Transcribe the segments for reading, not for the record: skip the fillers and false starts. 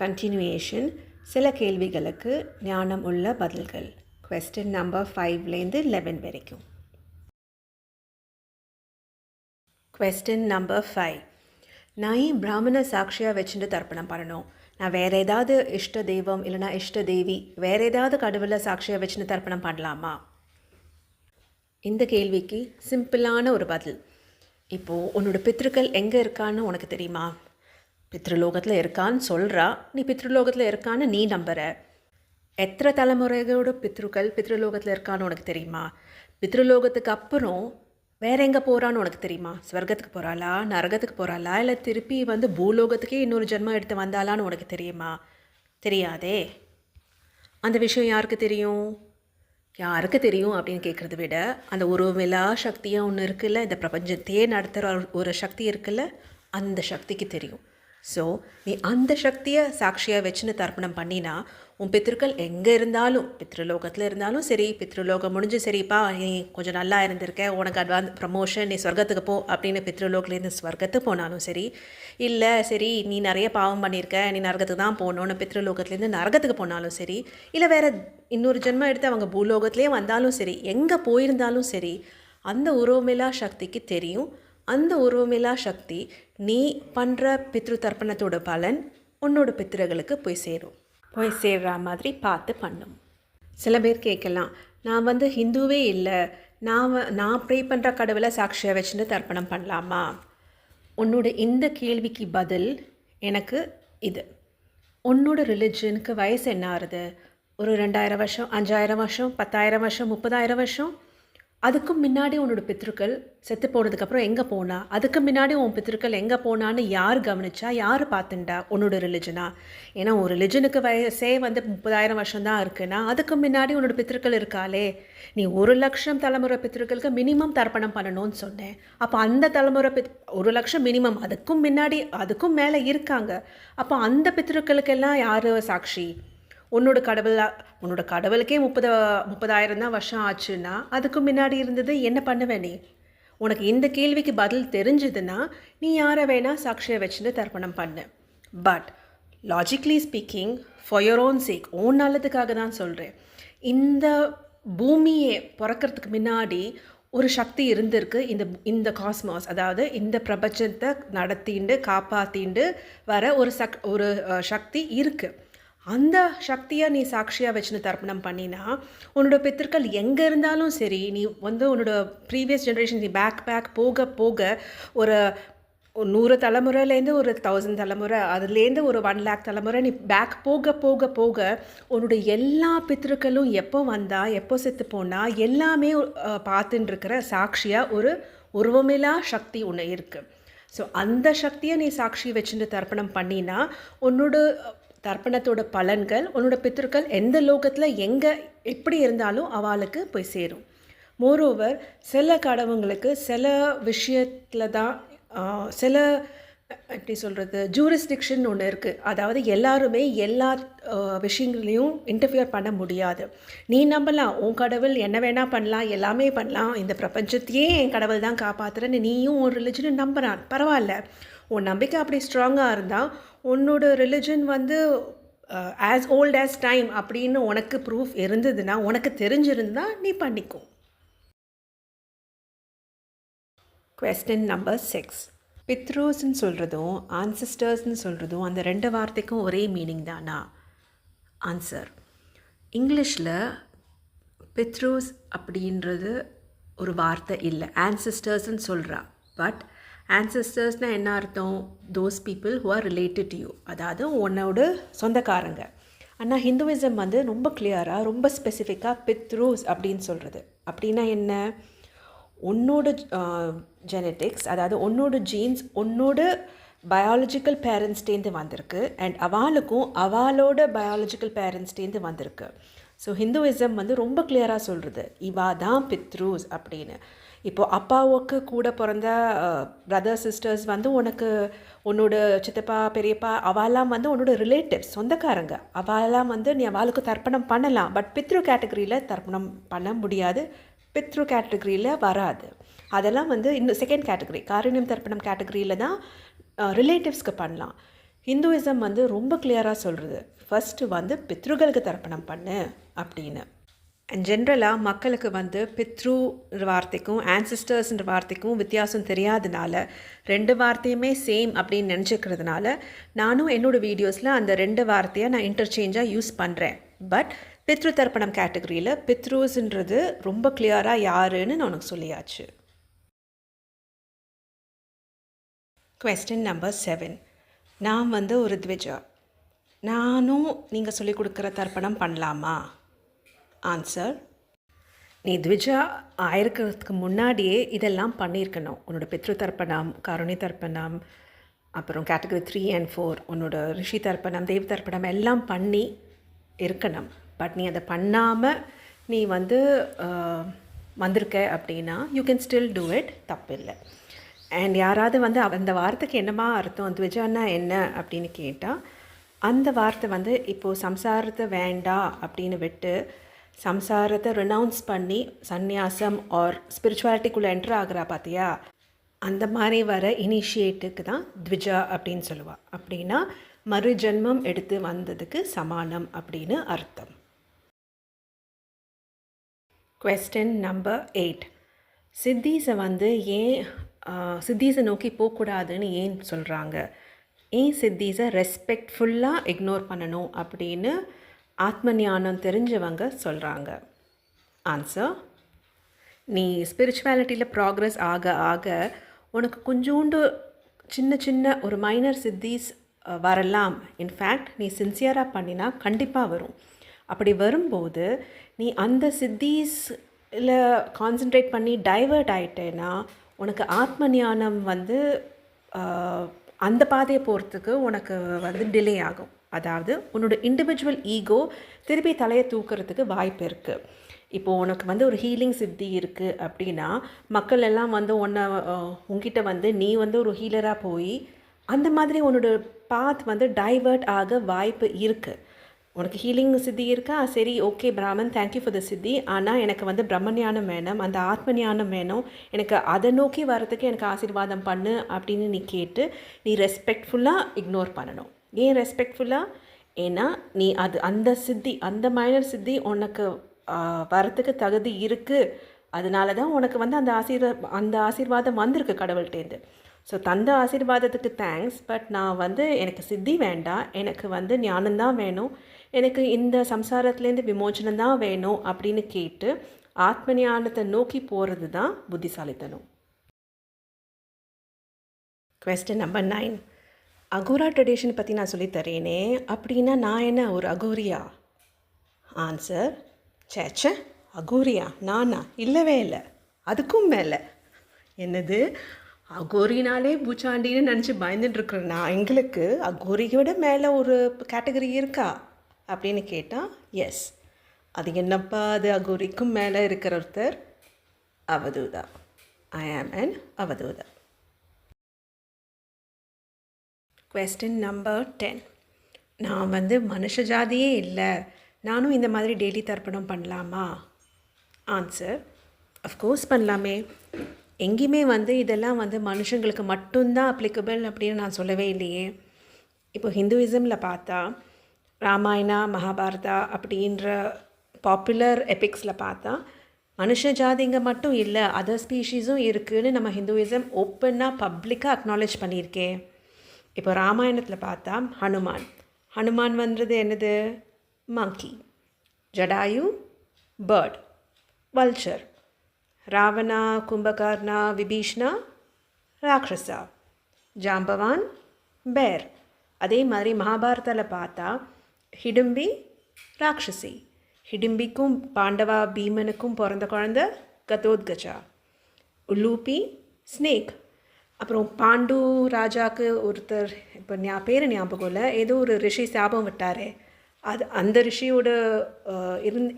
Continuation சில கேள்விகளுக்கு ஞானம் உள்ள பதில்கள். கொஸ்டின் நம்பர் 5லேருந்து 11 வரைக்கும். Question number 5. நான் ஏன் பிராமண சாட்சியாக வச்சுட்டு தர்ப்பணம் பண்ணணும்? நான் வேறு ஏதாவது இஷ்ட தெய்வம் இல்லைனா இஷ்ட தேவி வேறு ஏதாவது கடவுளை சாட்சியாக வச்சுட்டு தர்ப்பணம் பண்ணலாமா? இந்த கேள்விக்கு சிம்பிளான ஒரு பதில். இப்போது உன்னோட பித்ருக்கள் எங்கே இருக்கான்னு உனக்கு தெரியுமா? பித்ருலோகத்தில் இருக்கான்னு சொல்கிறா, நீ பித்ருலோகத்தில் இருக்கான்னு நீ நம்புற. எத்தனை தலைமுறைகளோட பித்ருலோகத்தில் இருக்கான்னு உனக்கு தெரியுமா? பித்ருலோகத்துக்கு அப்புறம் வேற எங்கே போகிறான்னு உனக்கு தெரியுமா? ஸ்வர்கத்துக்கு போகிறாளா, நரகத்துக்கு போகிறாளா, இல்லை திருப்பி பூலோகத்துக்கே இன்னொரு ஜென்மம் எடுத்து வந்தாலான்னு உனக்கு தெரியுமா? தெரியாதே. அந்த விஷயம் யாருக்கு தெரியும்? யாருக்கு தெரியும் அப்படின்னு கேட்குறத விட, அந்த உருவமில்லா சக்தியாக ஒன்று இருக்குல்ல, இந்த பிரபஞ்சத்தையே நடத்துகிற ஒரு சக்தி இருக்குல்ல, அந்த சக்திக்கு தெரியும். ஸோ நீ அந்த சக்தியை சாட்சியாக வச்சுன்னு தர்ப்பணம் பண்ணினா உன் பித்ருக்கள் எங்கே இருந்தாலும், பித்ருலோகத்தில் இருந்தாலும் சரி, பித்ருலோகம் முடிஞ்சு சரிப்பா நீ கொஞ்சம் நல்லா இருந்திருக்க, உனக்கு அட்வான்ஸ் ப்ரமோஷன், நீ ஸ்வர்கத்துக்கு போ அப்படின்னு பித்ருலோகத்துலேருந்து ஸ்வர்கத்துக்கு போனாலும் சரி, இல்லை சரி நீ நிறைய பாவம் பண்ணியிருக்க, நீ நரகத்துக்கு தான் போகணுன்னு பித்ருலோகத்துலேருந்து நரகத்துக்கு போனாலும் சரி, இல்லை வேறு இன்னொரு ஜென்மம் எடுத்து அவங்க பூலோகத்துலேயே வந்தாலும் சரி, எங்கே போயிருந்தாலும் சரி, அந்த உருவமில்லா சக்திக்கு தெரியும். அந்த உருவமில்லா சக்தி நீ பண்ணுற பித்ரு தர்ப்பணத்தோட பலன் உன்னோட பித்திரர்களுக்கு போய் சேர்ற மாதிரி பார்த்து பண்ணும். சில பேர் கேட்கலாம், நான் ஹிந்துவே இல்லை, நான் ப்ரே பண்ணுற கடவுளை சாட்சியாக வச்சுட்டு தர்ப்பணம் பண்ணலாமா? உன்னோட இந்த கேள்விக்கு பதில் எனக்கு இது. உன்னோட ரிலிஜனுக்கு வயசு என்ன ஆகுது? ஒரு 2000 வருஷம், 5000 வருஷம், 10,000 வருஷம், 30,000 வருஷம்? அதுக்கும் முன்னாடி உன்னோட பித்ருக்கள் செத்து போனதுக்கப்புறம் எங்கே போனா? அதுக்கு முன்னாடி உன் பித்ருக்கள் எங்கே போனான்னு யார் கவனிச்சா, யார் பார்த்துண்டா? உன்னோட ரிலிஜனா? ஏன்னா ஒரு ரிலிஜனுக்கு வயசே 30,000 வருஷம்தான் இருக்குன்னா அதுக்கு முன்னாடி உன்னோட பித்ருக்கள் இருக்காளே. நீ 1,00,000 தலைமுறை பித்ருக்களுக்கு மினிமம் தர்ப்பணம் பண்ணணும்னு சொன்னேன். அப்போ அந்த தலைமுறை 1,00,000 மினிமம், அதுக்கும் முன்னாடி அதுக்கும் மேலே இருக்காங்க. அப்போ அந்த பித்ருக்களுக்கெல்லாம் யார் சாட்சி? உன்னோட கடவுளுக்கே 30,000 தான் வருஷம் ஆச்சுன்னா அதுக்கு முன்னாடி இருந்தது என்ன பண்ணுவேன் நீ? உனக்கு இந்த கேள்விக்கு பதில் தெரிஞ்சதுன்னா நீ யாரை வேணால் சாட்சியை வச்சுட்டு தர்ப்பணம் பண்ணு. But logically speaking, for your own sake, own நல்லதுக்காக தான் சொல்கிறேன். இந்த பூமியை பிறக்கிறதுக்கு முன்னாடி ஒரு சக்தி இருந்திருக்கு. இந்த காஸ்மாஸ், அதாவது இந்த பிரபஞ்சத்தை நடத்திண்டு காப்பாற்றிண்டு வர ஒரு சக்தி இருக்குது. அந்த சக்தியை நீ சாட்சியாக வச்சுன்னு தர்ப்பணம் பண்ணினா உன்னோட பித்திருக்கள் எங்கே இருந்தாலும் சரி, நீ உன்னோட ப்ரீவியஸ் ஜென்ரேஷன் நீ பேக் போக போக ஒரு 100 தலைமுறையிலேருந்து ஒரு 1000 தலைமுறை, அதுலேருந்து ஒரு 1,00,000 தலைமுறை நீ பேக் போக போக போக உன்னோட எல்லா பித்திருக்களும் எப்போ வந்தா எப்போ செத்து போனால் எல்லாமே பார்த்துட்டு இருக்கிற சாட்சியாக ஒரு உருவமில்லா சக்தி ஒன்று இருக்குது. ஸோ அந்த சக்தியை நீ சாட்சி வச்சுட்டு தர்ப்பணம் பண்ணினா உன்னோட தர்ப்பணத்தோட பலன்கள் உன்னோட பித்ருக்கள் எந்த லோகத்தில் எங்கே எப்படி இருந்தாலும் அவளுக்கு போய் சேரும். மோரோவர் சில கடவுங்களுக்கு சில விஷயத்தில் தான் சில எப்படி சொல்கிறது ஜூரிஸ்டிக்ஷன் ஒன்று இருக்குது. அதாவது எல்லாருமே எல்லா விஷயங்களையும் இன்டர்ஃபியர் பண்ண முடியாது. நீ நம்பலாம் உன் கடவுள் என்ன வேணால் பண்ணலாம், எல்லாமே பண்ணலாம், இந்த பிரபஞ்சத்தையே என் கடவுள் தான் காப்பாற்றுறேன்னு நீயும் ஒரு ரிலிஜனை நம்புறான், பரவாயில்ல. உன் நம்பிக்கை அப்படி ஸ்ட்ராங்காக இருந்தால் உன்னோட religion as volt as time அப்படின்னு உனக்கு ப்ரூஃப் இருந்ததுன்னா, உனக்கு தெரிஞ்சிருந்தா நீ பண்ணிக்கோ. Question number 6. பித்ரோஸ்ன்னு சொல்கிறதும் ஆன்சிஸ்டர்ஸ்ன்னு சொல்கிறதும் அந்த 2 வார்த்தைக்கும் ஒரே மீனிங் தானா? ஆன்சர், இங்கிலீஷில் பித்ரோஸ் அப்படின்றது ஒரு வார்த்தை இல்லை, ஆன்சிஸ்டர்ஸ்ன்னு சொல்கிறா. பட் ஆன்சஸ்டர்ஸ்னால் என்ன அர்த்தம்? Those people who are related to you, அதாவது உன்னோட சொந்தக்காரங்க. ஆனால் ஹிந்துவிசம் ரொம்ப கிளியராக ரொம்ப ஸ்பெசிஃபிக்காக பித்ரூஸ் அப்படின்னு சொல்கிறது. அப்படின்னா என்ன? உன்னோட ஜெனட்டிக்ஸ், அதாவது உன்னோட ஜீன்ஸ் உன்னோட பயாலஜிக்கல் பேரண்ட்ஸ்டேருந்து வந்திருக்கு, அண்ட் அவளோட பயாலஜிக்கல் பேரண்ட்ஸ்டேருந்து வந்திருக்கு. ஸோ ஹிந்துவிசம் ரொம்ப கிளியராக சொல்கிறது இவா தான் பித்ரூஸ் அப்படின்னு. இப்போது அப்பாவுக்கு கூட பிறந்த பிரதர் சிஸ்டர்ஸ் உனக்கு உன்னோட சித்தப்பா பெரியப்பா அவெல்லாம் உன்னோட ரிலேட்டிவ்ஸ், சொந்தக்காரங்க. அவெல்லாம் நீ அவளுக்கு தர்ப்பணம் பண்ணலாம். பட் பித்ரு கேட்டகரியில் தர்ப்பணம் பண்ண முடியாது, பித்ரு கேட்டகரியில் வராது. அதெல்லாம் இன்னும் செகண்ட் கேட்டகரி, காருண்யம் தர்ப்பணம் கேட்டகரியில் தான் ரிலேட்டிவ்ஸ்க்கு பண்ணலாம். ஹிந்துவிசம் வந்து ரொம்ப கிளியராக சொல்கிறது, ஃபஸ்ட்டு வந்து பித்ருகளுக்கு தர்ப்பணம் பண்ணு அப்படின்னு. அண்ட் ஜென்ரலாக மக்களுக்கு வந்து பித்ருன்ற வார்த்தைக்கும் ஆன்சிஸ்டர்ஸ்ன்ற வார்த்தைக்கும் வித்தியாசம் தெரியாதனால 2 வார்த்தையுமே சேம் அப்படின்னு நினச்சிக்கிறதுனால நானும் என்னோடய வீடியோஸில் அந்த 2 வார்த்தையை நான் இன்டர்சேஞ்சாக யூஸ் பண்ணுறேன். பட் பித்ரு தர்ப்பணம் கேட்டகரியில் பித்ருஸ்ன்றது ரொம்ப கிளியராக யாருன்னு நான் உனக்கு சொல்லியாச்சு. Question number 7. நான் வந்து ஒரு த்விஜா, நானும் நீங்கள் சொல்லிக் கொடுக்குற தர்ப்பணம் பண்ணலாமா? ஆன்சர், நீ த்விஜா ஆயிருக்கிறதுக்கு முன்னாடியே இதெல்லாம் பண்ணியிருக்கணும். உன்னோட பித்ரு தர்ப்பணம், கருணை தர்ப்பணம், அப்புறம் கேட்டகரி 3 and 4 உன்னோட ரிஷி தர்ப்பணம், தெய்வ தர்ப்பணம் எல்லாம் பண்ணி இருக்கணும். பட் நீ அதை பண்ணாமல் நீ வந்து வந்திருக்க அப்படின்னா you can still do it, தப்பில்லை. அண்ட் யாராவது வந்து அந்த வார்த்தைக்கு என்னமா அர்த்தம், த்விஜான்னா என்ன அப்படின்னு கேட்டால், அந்த வார்த்தை வந்து இப்போது சம்சாரத்தை வேண்டாம் அப்படின்னு விட்டு சம்சாரத்தை ரினவுன்ஸ் பண்ணி சந்நியாசம் ஆர் ஸ்பிரிச்சுவாலிட்டிக்குள்ளே என்ட்ரு ஆகிறா பார்த்தியா, அந்த மாதிரி வர இனிஷியேட்டுக்கு தான் த்விஜா அப்படின்னு சொல்லுவாள். அப்படின்னா மறு ஜென்மம் எடுத்து வந்ததுக்கு சமானம் அப்படின்னு அர்த்தம். Question number 8. சித்தீஸை வந்து ஏன் சித்தீஸை நோக்கி போகக்கூடாதுன்னு ஏன் சொல்கிறாங்க? ஏன் சித்தீஸை ரெஸ்பெக்ட்ஃபுல்லாக இக்னோர் பண்ணணும் அப்படின்னு ஆத்ம ஞானம் தெரிஞ்சவங்க சொல்கிறாங்க. ஆன்சர், நீ ஸ்பிரிச்சுவாலிட்டியில் ப்ராக்ரஸ் ஆக ஆக உனக்கு கொஞ்சோண்டு சின்ன சின்ன ஒரு மைனர் சித்தீஸ் வரலாம். இன்ஃபேக்ட் நீ சின்சியராக பண்ணினா கண்டிப்பாக வரும். அப்படி வரும்போது நீ அந்த சித்தீஸில் கான்சன்ட்ரேட் பண்ணி டைவர்ட் ஆகிட்டேன்னா உனக்கு ஆத்ம ஞானம் வந்து அந்த பாதையை போகிறதுக்கு உனக்கு வந்து டிலே ஆகும். அதாவது உன்னோட இண்டிவிஜுவல் ஈகோ திருப்பி தலையை தூக்கிறதுக்கு வாய்ப்பு இருக்குது. இப்போது உனக்கு வந்து ஒரு ஹீலிங் சித்தி இருக்குது அப்படின்னா மக்கள் எல்லாம் வந்து உங்ககிட்ட வந்து நீ வந்து ஒரு ஹீலராக போய் அந்த மாதிரி உன்னோட பாத் வந்து டைவர்ட் ஆக வாய்ப்பு இருக்குது. உனக்கு ஹீலிங் சித்தி இருக்கா, சரி okay Brahmin, thank you for the சித்தி, ஆனால் எனக்கு வந்து பிரம்ம ஞானம் வேணும், அந்த ஆத்ம ஞானம் வேணும், எனக்கு அதை நோக்கி வரதுக்கு எனக்கு ஆசீர்வாதம் பண்ணு அப்படின்னு நீ கேட்டு நீ ரெஸ்பெக்ட்ஃபுல்லாக இக்னோர் பண்ணணும். ஏன் ரெஸ்பெக்ட்ஃபுல்லாக? ஏன்னா நீ அந்த சித்தி, அந்த மைனர் சித்தி உனக்கு வரத்துக்கு தகுதி இருக்குது. அதனால தான் உனக்கு வந்து அந்த ஆசீர்வாதம் வந்திருக்கு கடவுள்கிட்டேருந்து. ஸோ தந்த ஆசீர்வாதத்துக்கு தேங்க்ஸ். பட் நான் வந்து எனக்கு சித்தி வேண்டாம், எனக்கு வந்து ஞானம்தான் வேணும், எனக்கு இந்த சம்சாரத்துலேருந்து விமோச்சனம் தான் வேணும் அப்படின்னு கேட்டு ஆத்ம ஞானத்தை நோக்கி போகிறது தான் புத்திசாலித்தனம். Question number 9. அகோரா ட்ரெடிஷன் பற்றி நான் சொல்லித்தரேனே, அப்படின்னா நான் என்ன ஒரு அகோரியா? ஆன்சர், சேச்சே அகோரியா நானா? இல்லவே இல்லை, அதுக்கும் மேலே. என்னது, அகோரினாலே பூச்சாண்டின்னு நினச்சி பயந்துட்டுருக்குறேன் நான். எங்களுக்கு அகோரியோட மேலே ஒரு கேட்டகரி இருக்கா அப்படின்னு கேட்டால் எஸ். அது என்னப்பா அது? அகோரிக்கும் மேலே இருக்கிற ஒருத்தர் அவதூதா. ஐ ஆம் அன் அவதூதா. Question number 10. நான் வந்து மனுஷ ஜாதியே இல்லை, நானும் இந்த மாதிரி டெய்லி தர்ப்பணம் பண்ணலாமா? ஆன்சர், அஃப்கோர்ஸ் பண்ணலாமே. எங்கேயுமே வந்து இதெல்லாம் வந்து மனுஷங்களுக்கு மட்டும்தான் அப்ளிகபிள் அப்படின்னு நான் சொல்லவே இல்லையே. இப்போ ஹிந்துவிசமில் பார்த்தா ராமாயணா, மகாபாரதா அப்படின்ற பாப்புலர் எபிக்ஸில் பார்த்தா மனுஷ ஜாதிங்க மட்டும் இல்லை, அதர் ஸ்பீஷீஸும் இருக்குதுன்னு நம்ம ஹிந்துவிசம் ஓப்பனாக பப்ளிக்காக அக்னாலேஜ் பண்ணியிருக்கேன். இப்போ ராமாயணத்தில் பார்த்தா ஹனுமான் வந்துறது என்னது? Monkey. Jatayu bird, vulture. Ravana, Kumbhakarna, Vibhishana ராட்சசா. ஜாம்பவான் பேர். அதே மாதிரி மகாபாரதத்தில் பார்த்தா ஹிடிம்பி ராட்சசி. ஹிடிம்பிக்கும் பாண்டவா பீமனுக்கும் பிறந்த குழந்தை கதோத்கஜா. உலூப்பி ஸ்னேக். அப்புறம் பாண்டு ராஜாவுக்கு ஒருத்தர், இப்போ பேர் ஞாபகம் இல்லை, ஏதோ ஒரு ரிஷி சாபம் விட்டாரே, அந்த ரிஷியோட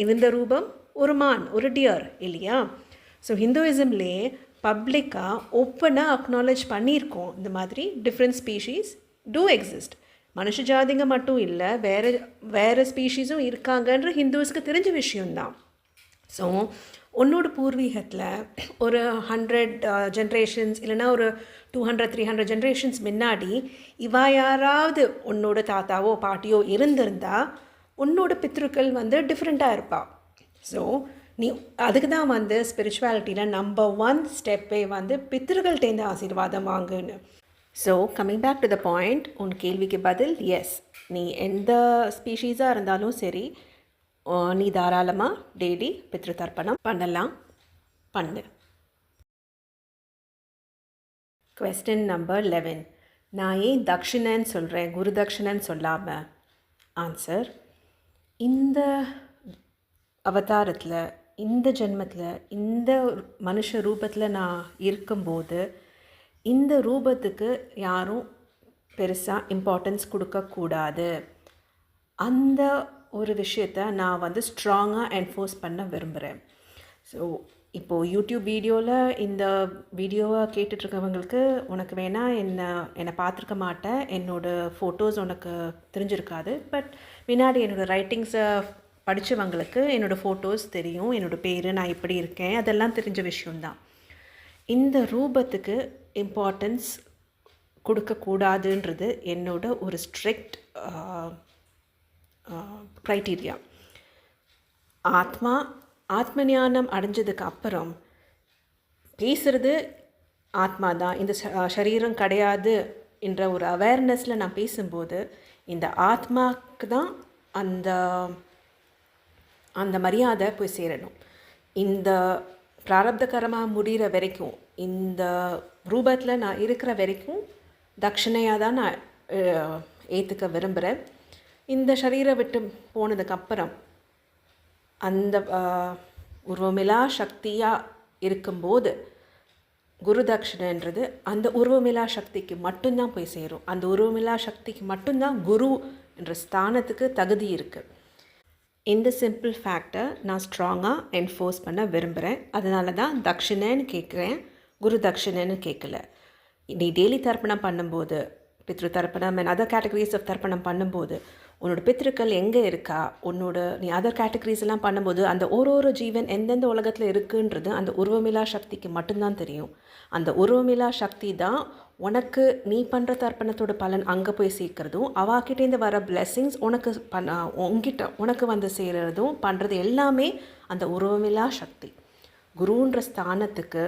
இருந்த ரூபம் ஒரு மான், ஒரு டியர் இல்லையா? ஸோ ஹிந்துவிசம்லேயே பப்ளிக்காக ஓப்பனாக அக்னாலேஜ் பண்ணியிருக்கோம் இந்த மாதிரி டிஃப்ரெண்ட் ஸ்பீஷீஸ் டூ எக்ஸிஸ்ட். மனுஷ ஜாதிங்க மட்டும் இல்லை, வேறு ஸ்பீஷீஸும் இருக்காங்கன்ற ஹிந்துஸ்க்கு தெரிஞ்ச விஷயந்தான். ஸோ உன்னோட பூர்வீகத்தில் ஒரு 100 ஜென்ரேஷன்ஸ் இல்லைனா ஒரு 200 300 ஜென்ரேஷன்ஸ் முன்னாடி இவா யாராவது உன்னோட தாத்தாவோ பாட்டியோ இருந்திருந்தா உன்னோட பித்ருக்கள் வந்து டிஃப்ரெண்ட்டாக இருப்பா. ஸோ நீ அதுக்கு தான் வந்து ஸ்பிரிச்சுவாலிட்டியில் நம்பர் 1 ஸ்டெப்பே வந்து பித்ருக்கள்கிட்டேருந்து ஆசீர்வாதம் வாங்குன்னு. So coming back to the point, உன் கேள்விக்கு பதில் எஸ். நீ எந்த ஸ்பீஷீஸாக இருந்தாலும் சரி, நீ தாராளமாக டெய்லி பித்ரு தர்ப்பணம் பண்ணலாம், பண்ணு. Question number 11. நான் ஏன் தக்ஷிணன்னு சொல்கிறேன், குரு தக்ஷிணன்னு சொல்லாமல்? ஆன்சர், இந்த அவதாரத்தில், இந்த ஜென்மத்தில், இந்த மனுஷ ரூபத்தில் நான் இருக்கும்போது இந்த ரூபத்துக்கு யாரும் பெருசாக இம்பார்ட்டன்ஸ் கொடுக்கக்கூடாது. அந்த ஒரு விஷயத்தை நான் வந்து ஸ்ட்ராங்காக என்ஃபோர்ஸ் பண்ண விரும்புகிறேன். ஸோ இப்போது யூடியூப் வீடியோவில் இந்த வீடியோவை கேட்டுட்ருக்கவங்களுக்கு உனக்கு வேணால் என்னை பார்த்துருக்க மாட்டேன், என்னோடய ஃபோட்டோஸ் உனக்கு தெரிஞ்சிருக்காது. பட் முன்னாடி என்னோடய ரைட்டிங்ஸை படித்தவங்களுக்கு என்னோடய ஃபோட்டோஸ் தெரியும், என்னோடய பேர், நான் எப்படி இருக்கேன், அதெல்லாம் தெரிஞ்ச விஷயம்தான். இந்த ரூபத்துக்கு இம்பார்ட்டன்ஸ் கொடுக்கக்கூடாதுன்றது என்னோட ஒரு ஸ்ட்ரிக்ட் க்ரைட்டீரியா. ஆத்ம ஞானம் அடைஞ்சதுக்கு அப்புறம் பேசுகிறது ஆத்மா தான், இந்த சரீரம் கிடையாது என்ற ஒரு அவேர்னஸில் நான் பேசும்போது இந்த ஆத்மாவுக்கு தான் அந்த அந்த மரியாதை போய் சேரணும். இந்த பிராரப்தகரமாக முடிகிற வரைக்கும், இந்த ரூபத்தில் நான் இருக்கிற வரைக்கும் தட்சிணையாக தான் நான் ஏற்றுக்க விரும்புகிறேன். இந்த சரீரை விட்டு போனதுக்கப்புறம் அந்த உருவமிலா சக்தியாக இருக்கும்போது குரு தட்சிணைன்றது அந்த உருவமிலா சக்திக்கு மட்டும்தான் போய் சேரும். அந்த உருவமிலா சக்திக்கு மட்டும்தான் குரு என்ற ஸ்தானத்துக்கு தகுதி இருக்குது. இந்த சிம்பிள் ஃபேக்டை நான் ஸ்ட்ராங்காக என்ஃபோர்ஸ் பண்ண விரும்புகிறேன். அதனால தான் தட்சிணைன்னு கேட்குறேன், குரு தட்சிணைன்னு கேட்கல. நீ டெய்லி தர்ப்பணம் பண்ணும்போது, பித்ரு தர்ப்பணம் அண்ட் அதர் கேட்டகரிஸ் ஆஃப் தர்ப்பணம் பண்ணும்போது உன்னோட பித்ருக்கள் எங்கே இருக்கா, நீ அதர் கேட்டகரிஸ் எல்லாம் பண்ணும்போது அந்த ஒரு ஜீவன் எந்தெந்த உலகத்தில் இருக்குன்றது அந்த உருவமிலா சக்திக்கு மட்டும்தான் தெரியும். அந்த உருவமிலா சக்தி தான் உனக்கு நீ பண்ணுற தர்ப்பணத்தோட பலன் அங்கே போய் சேர்க்குறதும், அவாக்கிட்டேருந்து வர பிளெஸ்ஸிங்ஸ் உனக்கு வந்து சேர்கிறதும் பண்ணுறது எல்லாமே அந்த உருவமிலா சக்தி. குருன்ற ஸ்தானத்துக்கு,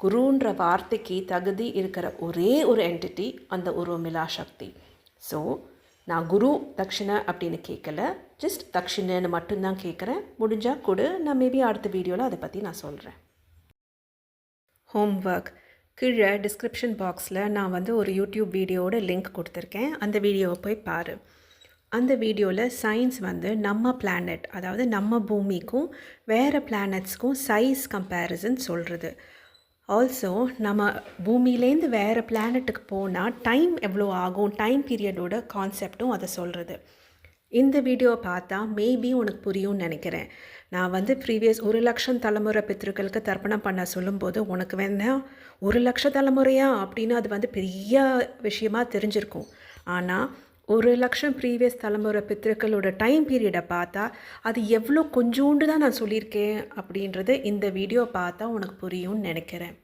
குருன்ற வார்த்தைக்கு தகுதி இருக்கிற ஒரே ஒரு என்டிட்டி அந்த உருவமிலா சக்தி. ஸோ நான் குரு தட்சிணை அப்படின்னு கேட்கல, ஜஸ்ட் தட்சிணைன்னு மட்டும்தான் கேட்குறேன். முடிஞ்சால் கொடு, நான் மேபி அடுத்த வீடியோவில் அதை பற்றி நான் சொல்கிறேன். ஹோம்ஒர்க் கீழே டிஸ்கிரிப்ஷன் பாக்ஸில் நான் வந்து ஒரு யூடியூப் வீடியோவோட லிங்க் கொடுத்துருக்கேன், அந்த வீடியோவை போய் பாரு. அந்த வீடியோவில் சயின்ஸ் வந்து நம்ம பிளானட், அதாவது நம்ம பூமிக்கும் வேறு பிளானட்ஸ்க்கும் சைஸ் கம்பேரிசன் சொல்கிறது. ஆல்சோ நம்ம பூமியிலேருந்து வேறு பிளானட்டுக்கு போனால் டைம் எவ்வளோ ஆகும், டைம் பீரியடோட கான்செப்டும் அதை சொல்கிறது. இந்த வீடியோவை பார்த்தா மேபி உனக்கு புரியும்னு நினைக்கிறேன். நான் வந்து ப்ரீவியஸ் 1,00,000 தலைமுறை பித்ருக்களுக்கு தர்ப்பணம் பண்ண சொல்லும்போது உனக்கு வேணால் 1,00,000 தலைமுறையா அப்படின்னு அது வந்து பெரிய விஷயமாக தெரிஞ்சிருக்கும். ஆனால் 1,00,000 ப்ரீவியஸ் தலைமுறை பித்ருக்களோட டைம் பீரியடை பார்த்தா அது எவ்வளோ கொஞ்சோண்டு தான் நான் சொல்லியிருக்கேன் அப்படின்றது இந்த வீடியோ பார்த்தா உனக்கு புரியும்னு நினைக்கிறேன்.